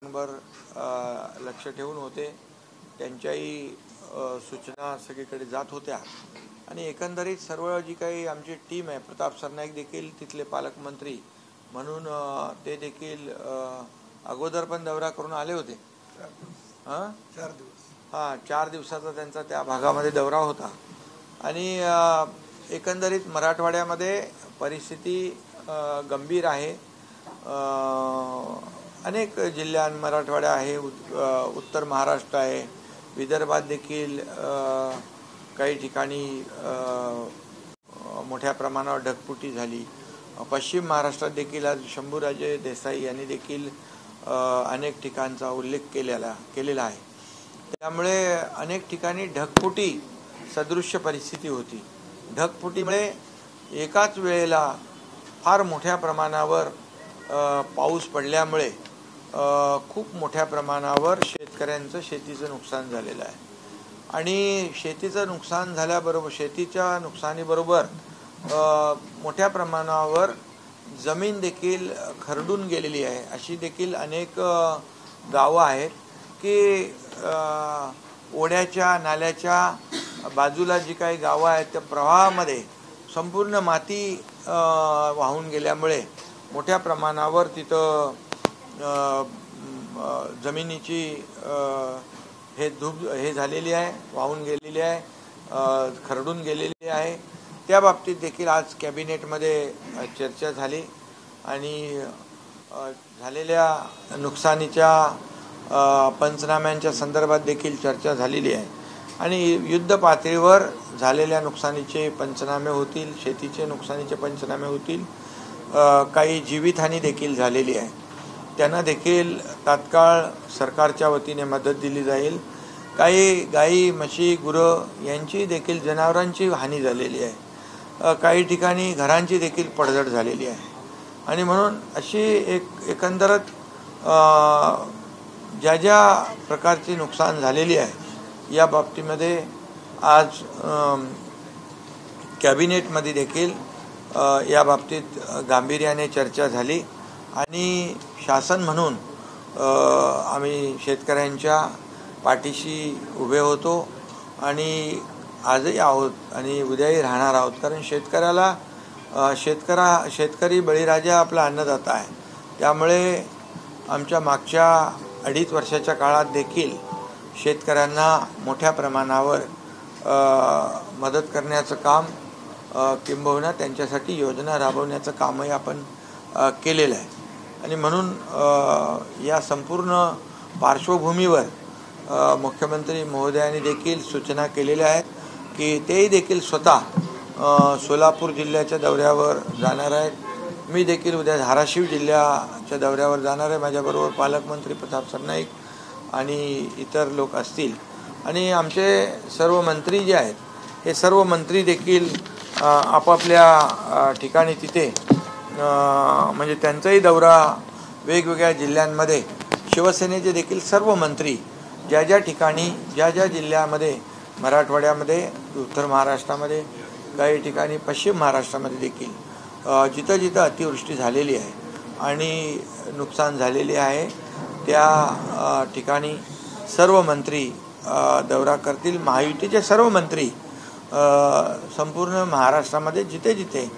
वर लक्ष ठेवून होते। त्यांच्याही सूचना सगळीकडे जात होत्या आणि एकंदरीत सर्व जी काही आमची टीम आहे, प्रताप सरनाईक देखील तिथले पालकमंत्री म्हणून ते देखील अगोदर पण दौरा करून आले होते। 4 दिवस 4 दिवसाचा त्यांचा त्या भागामध्ये दौरा होता आणि एकंदरीत मराठवाड्यामध्ये परिस्थिती गंभीर आहे। अनेक जिल्ह्यां मराठवाडा आहे, उत्तर महाराष्ट्र आहे, विदर्भात देखील काही ठिकाणी मोठ्या प्रमाणावर ढगफुटी झाली। पश्चिम महाराष्ट्रात देखील आज शंभूराजे देसाई यांनी देखील अनेक ठिकाणचा उल्लेख केलेला आहे। त्यामुळे अनेक ठिकाणी ढगफुटी सदृश्य परिस्थिती होती। ढगफुटीमुळे एकाच वेळेला फार मोठ्या प्रमाणावर पाऊस पडल्यामुळे खूप मोठ्या प्रमाणावर शेतकऱ्यांचं शेतीचं नुकसान झालेलं आहे आणि शेतीचं नुकसान झाल्याबरोबर शेतीच्या नुकसानीबरोबर मोठ्या प्रमाणावर जमीन देखील खरडून गेलेली आहे। अशी देखील अनेक गावं आहेत की ओढ्याच्या नाल्याच्या बाजूला जी काही गावं आहेत त्या प्रवाहामध्ये संपूर्ण माती वाहून गेल्यामुळे मोठ्या प्रमाणावर तिथं जमिनीची हे झालेली आहे, वाहून गेलेली आहे, खरडून गेलेली आहे। त्या बाबतीत देखील आज कॅबिनेटमध्ये चर्चा झाली आणि झालेल्या नुकसानीच्या पंचनाम्यांच्या संदर्भात देखील चर्चा झालेली आहे आणि युद्ध पातळीवर झालेल्या नुकसानीचे पंचनामे होतील, शेतीचे नुकसानीचे पंचनामे होतील। काही जीवितहानी देखील झालेली आहे, त्यांना देखील तात्काळ सरकारच्या वतीने मदत दिली जाईल। काही गाई म्हशी गुरं यांची देखील जनावरांची हानी झालेली आहे, काही ठिकाणी घरांची देखील पडझड झालेली आहे आणि म्हणून अशी एकंदरच ज्या ज्या प्रकारची नुकसान झालेली आहे या बाबतीमध्ये आज कॅबिनेटमध्ये देखील या बाबतीत गांभीर्याने चर्चा झाली आणि शासन म्हणून आम्ही शेतकऱ्यांच्या पाठीशी उभे होतो आणि आजही आहोत आणि उद्याही राहणार आहोत। कारण शेतकरी बळीराजा आपला अन्नदाता आहे। त्यामुळे आमच्या मागच्या 2.5 वर्षाच्या काळात देखील शेतकऱ्यांना मोठ्या प्रमाणावर मदत करण्याचं काम किंबहुना त्यांच्यासाठी योजना राबवण्याचं कामही आपण केलेलं आहे आणि म्हणून या संपूर्ण पार्श्वभूमीवर मुख्यमंत्री महोदयांनी देखील सूचना केलेल्या आहेत की तेही देखील स्वतः सोलापूर जिल्ह्याच्या दौऱ्यावर जाणार आहेत। मी देखील उद्या धाराशिव जिल्ह्याच्या दौऱ्यावर जाणार आहे। माझ्याबरोबर पालकमंत्री प्रताप सरनाईक आणि इतर लोक असतील आणि आमचे सर्व मंत्री जे आहेत हे सर्व मंत्री देखील आपापल्या ठिकाणी तिथे म्हणजे त्यांचाही दौरा वेगवेगळ्या जिल्ह्यांमध्ये शिवसेनेचे देखील सर्व मंत्री ज्या ज्या ठिकाणी ज्या ज्या जिल्ह्यामध्ये मराठवाड्यामध्ये, उत्तर महाराष्ट्रामध्ये, काही ठिकाणी पश्चिम महाराष्ट्रामध्ये देखील जिथं जिथं अतिवृष्टी झालेली आहे आणि नुकसान झालेले आहे त्या ठिकाणी सर्व मंत्री दौरा करतील। महायुतीचे सर्व मंत्री संपूर्ण महाराष्ट्रामध्ये जिथे जिथे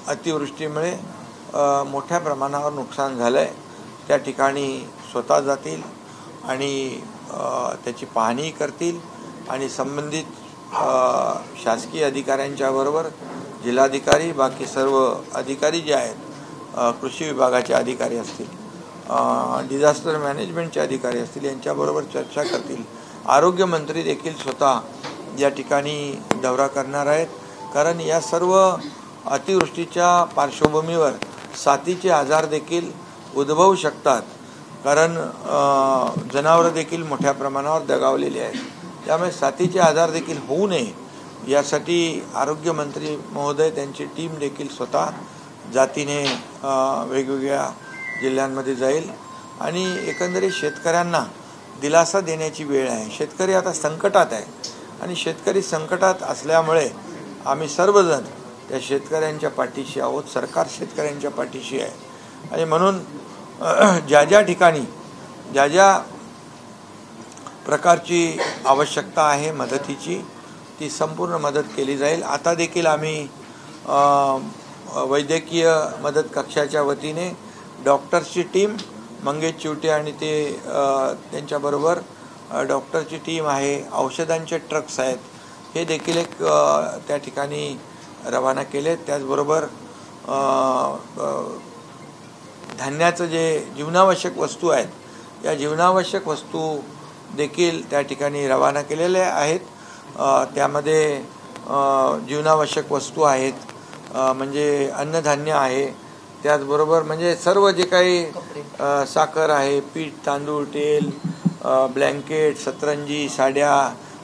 अतिवृष्टीमुळे मोठ्या प्रमाणावर नुकसान झालं आहे त्या ठिकाणी स्वतः जातील आणि त्याची पाहणी करतील आणि संबंधित शासकीय अधिकाऱ्यांच्या बरोबर जिल्हाधिकारी, बाकी सर्व अधिकारी जे आहेत, कृषी विभागाचे अधिकारी असतील, डिझास्टर मॅनेजमेंटचे अधिकारी असतील, यांच्याबरोबर चर्चा करतील। आरोग्यमंत्री देखील स्वतः या ठिकाणी दौरा करणार आहेत कारण या सर्व अतिवृष्टीच्या पार्श्वभूमीवर साथीचे आजार देखील उद्भवू शकतात कारण जनावरं देखील मोठ्या प्रमाणावर दगावलेली आहेत। त्यामुळे साथीचे आजार देखील होऊ नये यासाठी आरोग्यमंत्री महोदय त्यांची टीम देखील स्वतः जातीने वेगवेगळ्या जिल्ह्यांमध्ये जाईल आणि एकंदरीत शेतकऱ्यांना दिलासा देण्याची वेळ आहे। शेतकरी आता संकटात आहे आणि शेतकरी संकटात असल्यामुळे आम्ही सर्वजण त्या शेतकऱ्यांच्या पाठीशी आहोत। सरकार शेतकऱ्यांच्या पाठीशी आहे आणि म्हणून ज्या ज्या ठिकाणी ज्या ज्या प्रकारची आवश्यकता आहे मदतीची ती संपूर्ण मदत केली जाईल। आता देखील आम्ही वैद्यकीय मदत कक्षाच्या वतीने डॉक्टर्सची टीम मंगेश चिवटे आणि ते त्यांच्याबरोबर डॉक्टरची टीम आहे, औषधांचे ट्रक्स आहेत, हे देखील एक त्या ठिकाणी रवाना केले। त्याचबरोबर धान्याचं जे जीवनावश्यक वस्तू आहेत या जीवनावश्यक वस्तू देखील त्या ठिकाणी रवाना केलेले आहेत। त्यामध्ये जीवनावश्यक वस्तू आहेत, म्हणजे अन्नधान्य आहे, त्याचबरोबर म्हणजे सर्व जे काही साखर आहे, पीठ, तांदूळ, तेल, ब्लँकेट, सतरंजी, साड्या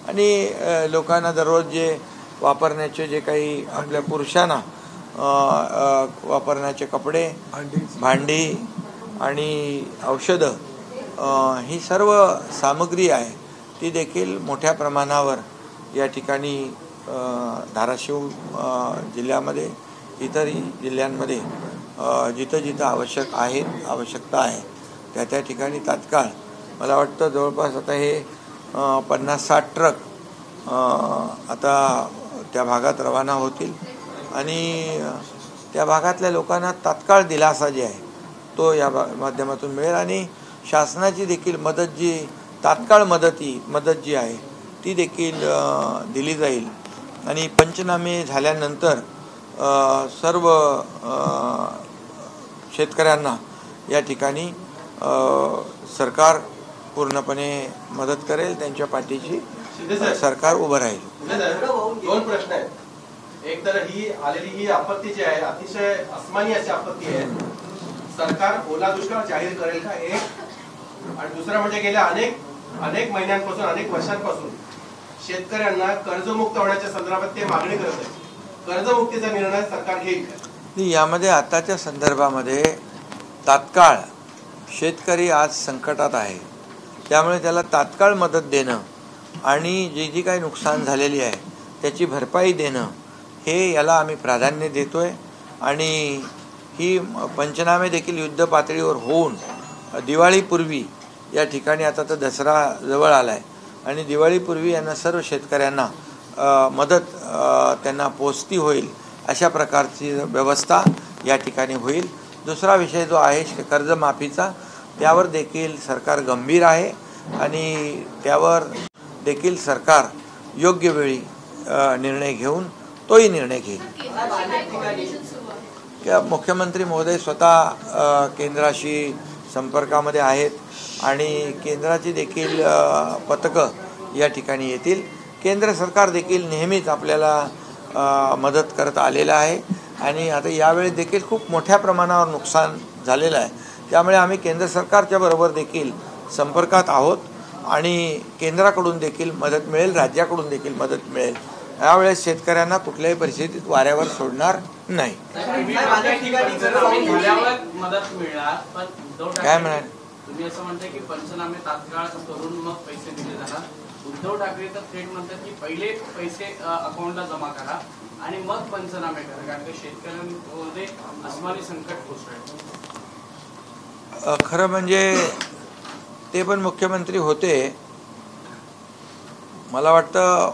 आणि लोकांना दररोज जे वापरण्याचे जे काही आपल्या पुरुषांना वापरण्याचे कपडे, भांडी आणि औषधं, ही सर्व सामग्री आहे ती देखील मोठ्या प्रमाणावर या ठिकाणी धाराशिव जिल्ह्यामध्ये इतरही जिल्ह्यांमध्ये जिथं जिथं आवश्यकता आहे त्या ठिकाणी तात्काळ मला वाटतं जवळपास आता हे 50-60 ट्रक आता त्या भागात रवाना होतील आणि त्या भागातल्या लोकांना तात्काळ दिलासा जे आहे तो या माध्यमातून मिळेल आणि शासनाची देखील मदत जी तात्काळ मदत जी आहे ती देखील दिली जाईल। आणि पंचनामे झाल्यानंतर सर्व शेतकऱ्यांना या ठिकाणी सरकार पूर्णपणे मदत करेल, त्यांच्या पाठीशी सरकार उभं राहील। दोन प्रश्न आहेत, एक तर ही आलेली ही आपत्ती जी आहे अतिशय अस्मानी अशी आपत्ती आहे, सरकार ओला दुष्काळ जाहीर करेल का, एक, आणि दुसरा म्हणजे गेल्या अनेक महिन्यांपासून अनेक वर्षांपासून शेतकऱ्यांना कर्जमुक्त होण्याच्या संदर्भात ते मागणी करत आहे, कर्जमुक्तीचा निर्णय सरकार घेईल का? यामध्ये आताच्या संदर्भामध्ये तात्काळ शेतकरी आज संकटात आहे, त्यामुळे त्याला तात्काळ मदत देणं आणि जी काही नुकसान झालेली आहे त्याची भरपाई देणं हे याला आम्ही प्राधान्य देतोय। आणि ही पंचनामे देखील युद्ध पातळीवर होऊन दिवाळीपूर्वी या ठिकाणी आता तर दसरा जवळ आला आहे आणि दिवाळीपूर्वी यांना सर्व शेतकऱ्यांना मदत त्यांना पोचती होईल अशा प्रकारची व्यवस्था या ठिकाणी होईल। दुसरा विषय जो आहे कर्जमाफीचा, त्यावर देखील सरकार गंभीर आहे आणि त्यावर देखील सरकार योग्य वेळी निर्णय घेऊन तोही निर्णय घेईल। मुख्यमंत्री महोदय स्वतः केंद्राशी संपर्कामध्ये आहेत आणि केंद्राची देखील पथकं या ठिकाणी येतील। केंद्र सरकार देखील नेहमीच आपल्याला मदत करत आलेलं आहे आणि आता यावेळी देखील खूप मोठ्या प्रमाणावर नुकसान झालेलं आहे, त्यामुळे आम्ही केंद्र सरकारच्या बरोबर देखील संपर्कात आहोत आणि केंद्राकडून देखील मदत मिळेल, राज्याकडून देखील मदत मिळेल। यावेळेस शेतकऱ्यांना कुठल्याही परिस्थितीत वाऱ्यावर सोडणार नाही। काय म्हणाल तुम्ही असं म्हणताय की पंचनामे तात्काळ करून मग पैसे दिले जाणार, उद्धव ठाकरे तर थेट म्हणतात की पहिले पैसे अकाउंटला जमा करा आणि मग पंचनामे करा, कारण की शेतकऱ्यांमध्ये अस्मानी संकट कोसळलं। खरं म्हणजे ते पण मुख्यमंत्री होते, मला वाटतं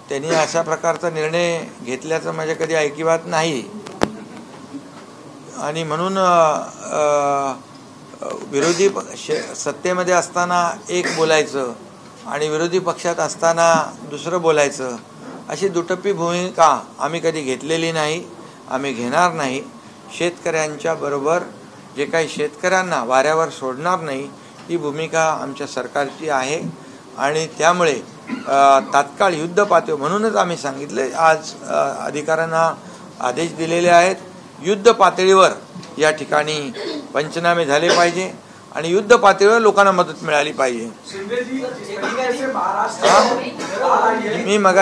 त्यांनी अशा प्रकारचा निर्णय घेतल्याचं माझ्या कधी ऐकिवात नाही आणि म्हणून विरोधी सत्तेमध्ये असताना एक बोलायचं आणि विरोधी पक्षात असताना दुसरं बोलायचं अशी दुटप्पी भूमिका आम्ही कधी घेतलेली नाही, आम्ही घेणार नाही। शेतकऱ्यांच्या बरोबर जे काही शेतकऱ्यांना वाऱ्यावर सोडणार नाही ही भूमिका आमच्या सरकारची आहे आणि त्यामुळे तात्काळ युद्ध पातळीवर म्हणूनच आम्ही सांगितले, आज अधिकाऱ्यांना आदेश दिलेले आहेत, युद्ध पातळीवर या ठिकाणी पंचनामे झाले पाहिजे आणि युद्ध पातळीवर लोकांना मदत मिळाली पाहिजे। मी मग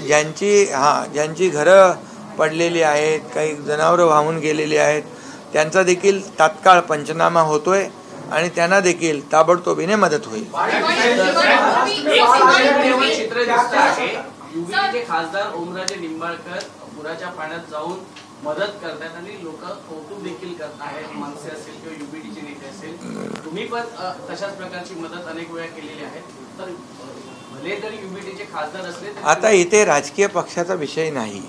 ज्यांची घरं पडलेली आहेत, काही जनावरं वाहून गेलेली आहेत, त्यांचा देखील तात्काळ पंचनामा होतोय आणि त्यांना देखील ताबडतोबीने मदत होईल। खासदार ओमराजे निंबाळकर पुराच्या पाण्यात जाऊन मदत करतायत आणि लोक कौतुक देखील करत आहेत. मनसे असेल किंवा युबीटीचे नेते असेल, तुम्ही पण तशाच प्रकारची मदत अनेक वेळा केलेली आहे. तर भले जरी युबीटीचे खासदार असले तरी आता इथे राजकीय पक्षाचा विषय नाही,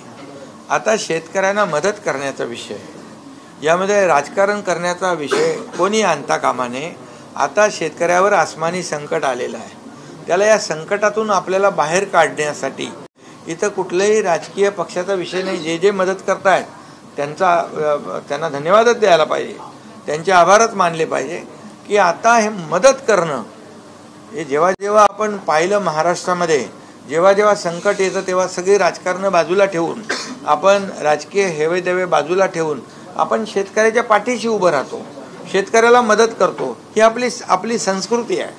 आता शेतकऱ्यांना मदत करण्याचा विषय. यामध्ये राजकारण करण्याचा विषय कोणी आणता कामा नये. आता शेतकऱ्यावर आसमानी संकट आलेलं आहे, त्याला या संकटातून आपल्याला बाहेर काढण्यासाठी इथं कुठल्याही राजकीय पक्षाचा विषय नाही. जे जे मदत करतायत त्यांना धन्यवादच द्यायला पाहिजे, त्यांचे आभारच मानले पाहिजे. की आता हे मदत करणं, हे जेव्हा जेव्हा आपण पाहिलं महाराष्ट्रामध्ये, जेव्हा जेव्हा संकट येतं तेव्हा सगळी राजकारणं बाजूला ठेवून, आपण राजकीय हेवेदेवे बाजूला ठेवून आपण शेतकऱ्याच्या पाठीशी उभं राहतो, शेतकऱ्याला मदत करतो. ही आपली संस्कृती आहे.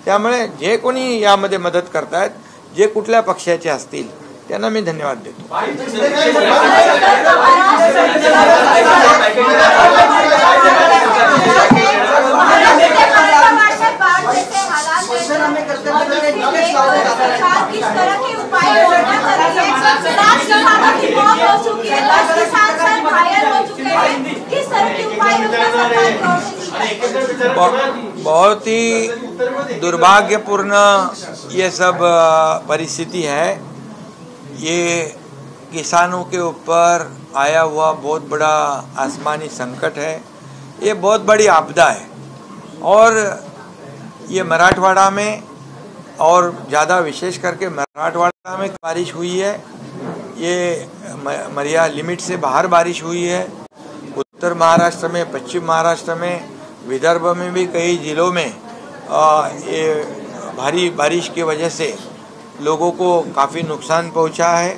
त्यामुळे जे कोणी यामध्ये मदत करतायत, जे कुठल्या पक्षाचे असतील, त्यांना मी धन्यवाद देतो. बहुत ही दुर्भाग्यपूर्ण ये सब परिस्थिति है. ये किसानों के ऊपर आया हुआ बहुत बड़ा आसमानी संकट है. ये बहुत बड़ी आपदा है और ये मराठवाड़ा में और ज़्यादा विशेष करके मराठवाड़ा में बारिश हुई है. ये मर्या लिमिट से बाहर बारिश हुई है. उत्तर महाराष्ट्र में, पश्चिम महाराष्ट्र में, विदर्भ में भी कई जिलों में ये भारी बारिश की वजह से लोगों को काफ़ी नुकसान पहुंचा है.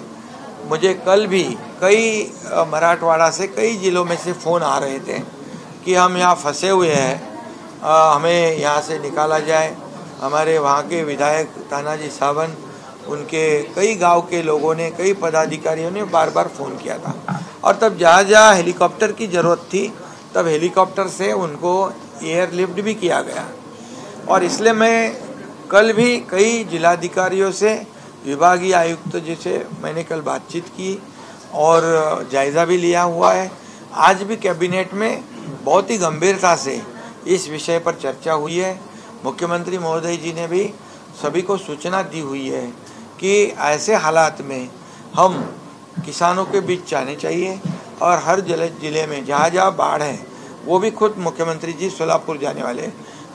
मुझे कल भी कई मराठवाड़ा से, कई जिलों में से फ़ोन आ रहे थे कि हम यहाँ फंसे हुए हैं, हमें यहाँ से निकाला जाए. हमारे वहाँ के विधायक तानाजी सावंत, उनके कई गांव के लोगों ने, कई पदाधिकारियों ने बार बार फ़ोन किया था. और तब जहाँ जहाँ हेलीकॉप्टर की ज़रूरत थी, तब हेलीकॉप्टर से उनको एयरलिफ्ट भी किया गया. और इसलिए मैं कल भी कई जिलाधिकारियों से, विभागीय आयुक्त जी से मैंने कल बातचीत की और जायज़ा भी लिया हुआ है. आज भी कैबिनेट में बहुत ही गंभीरता से इस विषय पर चर्चा हुई है. मुख्यमंत्री महोदय जी ने भी सभी को सूचना दी हुई है कि ऐसे हालात में हम किसानों के बीच जाने चाहिए और हर जिले में जहाँ जहाँ बाढ़ है, वो भी खुद मुख्यमंत्री जी सोलापुर जाने वाले,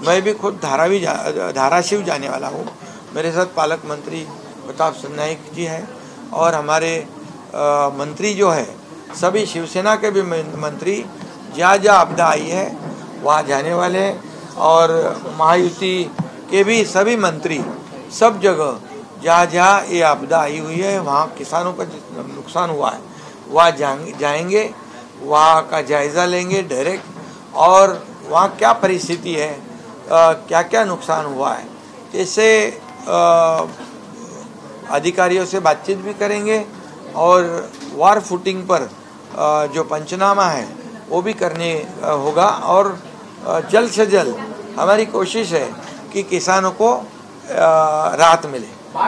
मैं भी खुद धाराशिव जाने वाला हूँ. मेरे साथ पालक मंत्री प्रताप नाइक जी हैं और हमारे मंत्री जो है, सभी शिवसेना के भी मंत्री जहाँ जहाँ आपदा आई है वहाँ जाने वाले हैं. और महायुति के भी सभी मंत्री सब जगह जहाँ जहाँ ये आपदा आई हुई है, वहाँ किसानों का नुकसान हुआ है, वहाँ जाएंगे, वहाँ का जायज़ा लेंगे डायरेक्ट, और वहाँ क्या परिस्थिति है, क्या क्या नुकसान हुआ है. इससे अधिकारियों से बातचीत भी करेंगे और वार फुटिंग पर जो पंचनामा है वो भी करने होगा. और जल्द से जल्द हमारी कोशिश है कि किसानों को राहत मिले,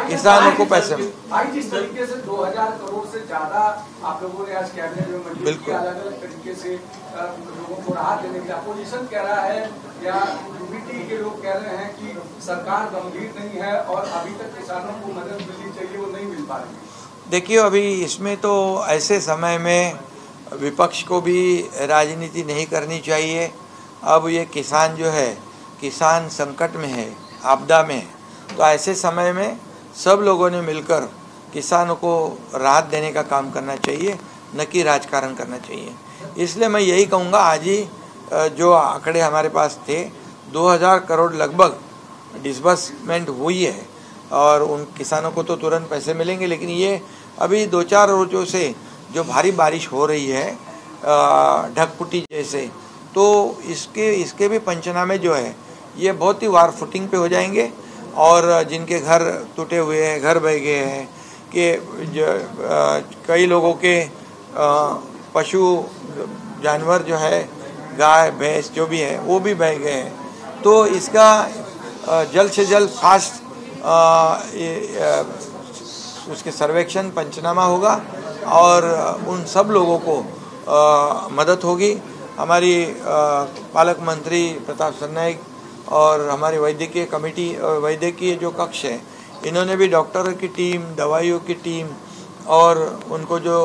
किसानों को पैसे मिले. भाई, जिस तरीके से 2000 करोड़ से ज्यादा आप लोगों ने आज कैबिनेट में मंजूर किया, अलग अलग तरीके से लोगों को राहत देने के लिए अपोजिशन कह रहा है या यूबीटी के लोग कह रहे हैं कि सरकार गंभीर नहीं है और अभी तक किसानों को मदद मिलनी चाहिए, वो नहीं मिल पा रही. देखिए, अभी इसमें तो ऐसे समय में विपक्ष को भी राजनीति नहीं करनी चाहिए. अब ये किसान जो है, किसान संकट में है, आपदा में है, तो ऐसे समय में सब लोगों ने मिलकर किसानों को राहत देने का काम करना चाहिए, न कि राजकारण करना चाहिए. इसलिए मैं यही कहूँगा, आज ही जो आंकड़े हमारे पास थे, 2000 करोड़ लगभग डिसबर्समेंट हुई है और उन किसानों को तो तुरंत पैसे मिलेंगे. लेकिन ये अभी 2-4 रोज़ों से जो भारी बारिश हो रही है, ढकपुटी जैसे, तो इसके भी पंचनामे जो है ये बहुत ही वार फुटिंग पे हो जाएंगे. और जिनके घर टूटे हुए हैं, घर बह गए हैं, कि कई लोगों के पशु जानवर जो है, गाय भैंस जो भी है, वो भी बह गए हैं. तो इसका जल्द से जल्द फास्ट उसके सर्वेक्षण पंचनामा होगा और उन सब लोगों को मदद होगी। हमारी पालक मंत्री प्रताप सरनाईक और हमारी वैद्यकीय कमेटी, वैद्यकीय जो कक्ष है, इन्होंने भी डॉक्टरों की टीम, दवाइयों की टीम और उनको जो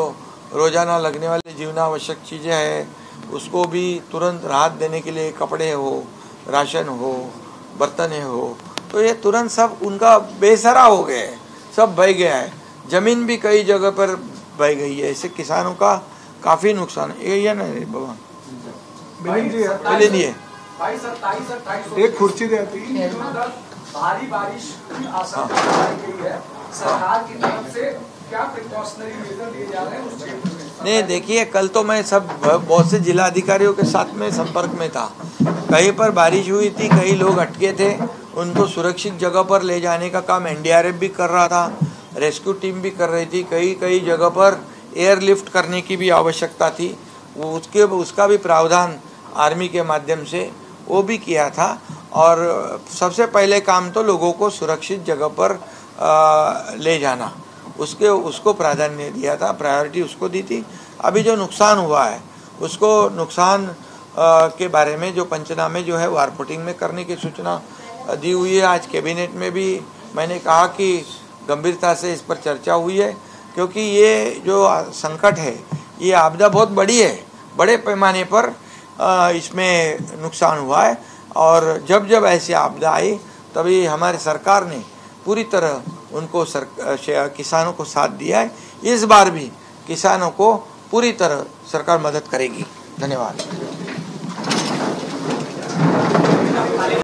रोज़ाना लगने वाले जीवनावश्यक चीज़ें हैं उसको भी तुरंत राहत देने के लिए, कपड़े हो, राशन हो, बर्तन हो, तो ये तुरंत सब उनका बेसहारा हो गया है, सब बह गया है। ज़मीन भी कई जगह पर बह गई है। इससे किसानों का काफ़ी नुकसान है। ये ना बाबा लिए एक कुर्सी देती भारी बारिश की आशंका जताई गई है। सरकार की तरफ से क्या प्रिकॉशनरी मेजर लिए जा रहे हैं उस क्षेत्र में? नहीं, देखिए, कल तो मैं बहुत से जिला अधिकारियों के साथ में संपर्क में था। कहीं पर बारिश हुई थी, कई लोग अटके थे, उनको सुरक्षित जगह पर ले जाने का काम एनडीआरएफ भी कर रहा था, रेस्क्यू टीम भी कर रही थी। कई जगह पर एयरलिफ्ट करने की भी आवश्यकता थी, वो उसका भी प्रावधान आर्मी के माध्यम से वो भी किया था। और सबसे पहले काम तो लोगों को सुरक्षित जगह पर ले जाना, उसको प्राधान्य दिया था, प्रायोरिटी उसको दी थी। अभी जो नुकसान हुआ है उसको नुकसान के बारे में जो पंचनामे जो है वो रिपोर्टिंग में करने की सूचना दी हुई है। आज कैबिनेट में भी मैंने कहा कि गंभीरता से इस पर चर्चा हुई है, क्योंकि ये जो संकट है, ये आपदा बहुत बड़ी है, बड़े पैमाने पर इसमें नुकसान हुआ है। और जब ऐसी आपदा आई तभी हमारी सरकार ने पूरी तरह उनको किसानों को साथ दिया है। इस बार भी किसानों को पूरी तरह सरकार मदद करेगी। धन्यवाद।